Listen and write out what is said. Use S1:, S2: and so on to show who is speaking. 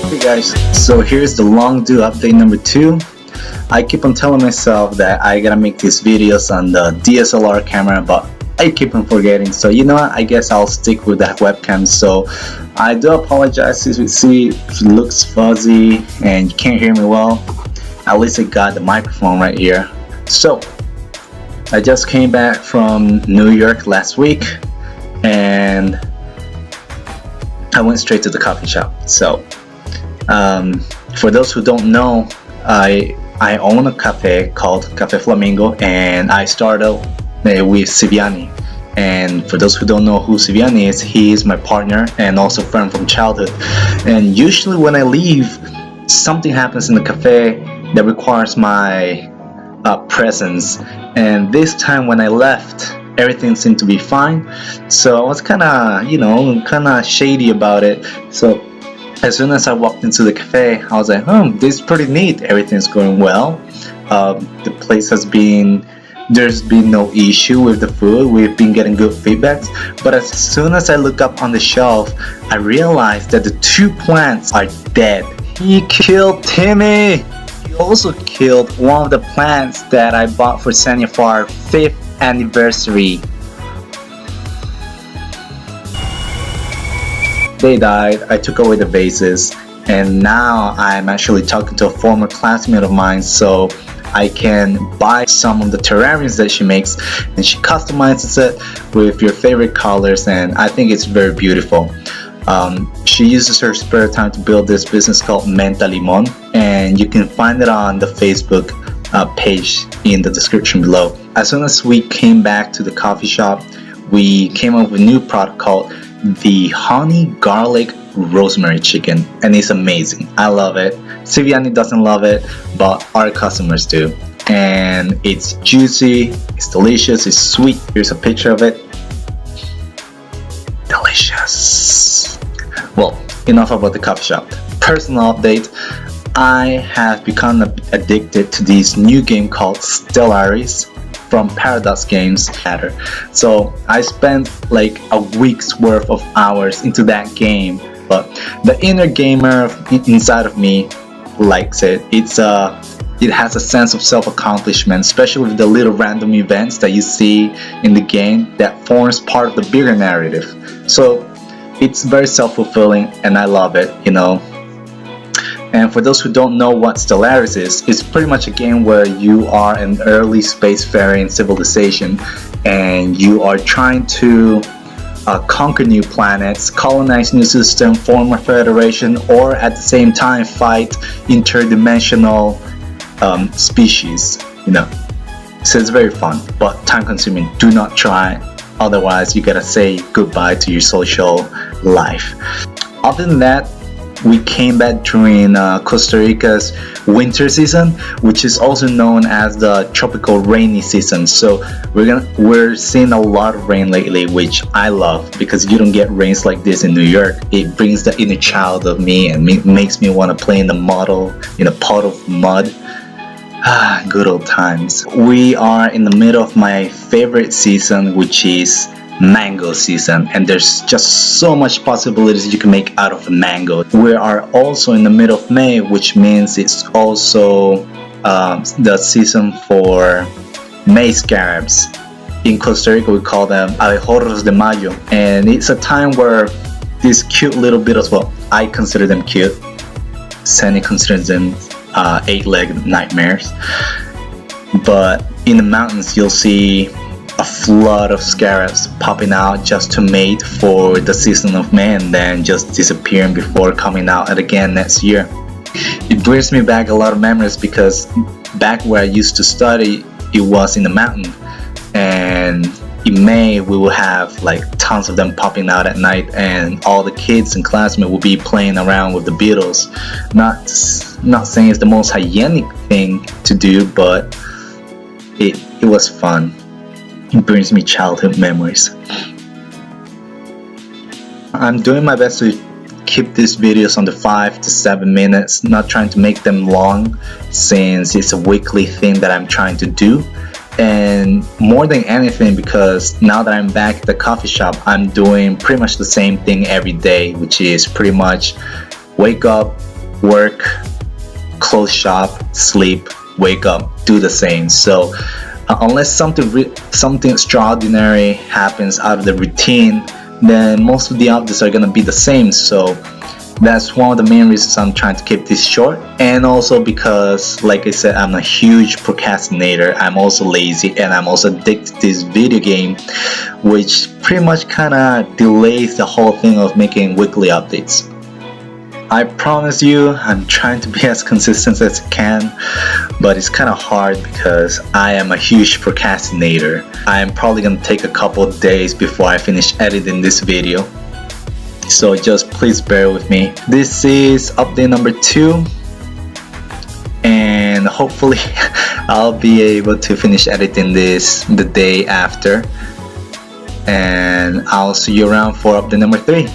S1: Hey guys, so here's the long due update number 2. I keep on telling myself that I gotta make these videos on the DSLR camera, but I keep on forgetting. So you know what, I guess I'll stick with that webcam. So I do apologize if you see it looks fuzzy and you can't hear me well. At least I got the microphone right here. So I just came back from New York last week and I went straight to the coffee shop. So for those who don't know, I own a cafe called Cafe Flamingo, and I started with Siviani. And for those who don't know who Siviani is, he is my partner and also friend from childhood. And usually when I leave, something happens in the cafe that requires my presence. And this time when I left, everything seemed to be fine. So I was kind of shady about it. So as soon as I walked into the cafe, I was like, this is pretty neat. Everything's going well. The place there's been no issue with the food. We've been getting good feedbacks. But as soon as I look up on the shelf, I realized that the 2 plants are dead. He killed Timmy. He also killed one of the plants that I bought for Sanya for our 5th anniversary. They died, I took away the vases, and now I'm actually talking to a former classmate of mine so I can buy some of the terrariums that she makes, and she customizes it with your favorite colors, and I think it's very beautiful. She uses her spare time to build this business called Menta Limon, and you can find it on the Facebook page in the description below. As soon as we came back to the coffee shop, we came up with a new product called the honey garlic rosemary chicken, and it's amazing. I love it. Siviani doesn't love it, but our customers do. And it's juicy, it's delicious, it's sweet. Here's a picture of it. Delicious. Well, enough about the coffee shop. Personal update. I have become addicted to this new game called Stellaris from Paradox Games. So I spent like a week's worth of hours into that game, but the inner gamer inside of me likes it. It has a sense of self-accomplishment, especially with the little random events that you see in the game that forms part of the bigger narrative. So it's very self-fulfilling and I love it, And for those who don't know what Stellaris is, it's pretty much a game where you are an early spacefaring civilization and you are trying to conquer new planets, colonize new systems, form a federation, or at the same time fight interdimensional species, So it's very fun, but time consuming. Do not try, otherwise you gotta say goodbye to your social life. Other than that, we came back during Costa Rica's winter season, which is also known as the tropical rainy season. So we're seeing a lot of rain lately, which I love because you don't get rains like this in New York. It brings the inner child of me and makes me want to play in a pot of mud. Good old times. We are in the middle of my favorite season, which is mango season, and there's just so much possibilities you can make out of a mango. We are also in the middle of May, which means it's also the season for May scarabs. In Costa Rica we call them abejorros de mayo, and it's a time where these cute little beetles, well, I consider them cute, Sandy considers them 8-legged nightmares, but in the mountains you'll see a flood of scarabs popping out just to mate for the season of May and then just disappearing before coming out again next year. It brings me back a lot of memories because back where I used to study, it was in the mountain, and in May we will have like tons of them popping out at night, and all the kids and classmates will be playing around with the beetles. Not saying it's the most hygienic thing to do, but it was fun. It brings me childhood memories. I'm doing my best to keep these videos under 5 to 7 minutes, not trying to make them long since it's a weekly thing that I'm trying to do. And more than anything, because now that I'm back at the coffee shop, I'm doing pretty much the same thing every day, which is pretty much wake up, work, close shop, sleep, wake up, do the same. So unless something extraordinary happens out of the routine, then most of the updates are gonna be the same. So that's one of the main reasons I'm trying to keep this short. And also because, like I said, I'm a huge procrastinator. I'm also lazy, and I'm also addicted to this video game, which pretty much kind of delays the whole thing of making weekly updates. I promise you, I'm trying to be as consistent as I can, but it's kind of hard because I am a huge procrastinator. I am probably gonna take a couple of days before I finish editing this video. So just please bear with me. This is update number 2, and hopefully I'll be able to finish editing this the day after, and I'll see you around for update number 3.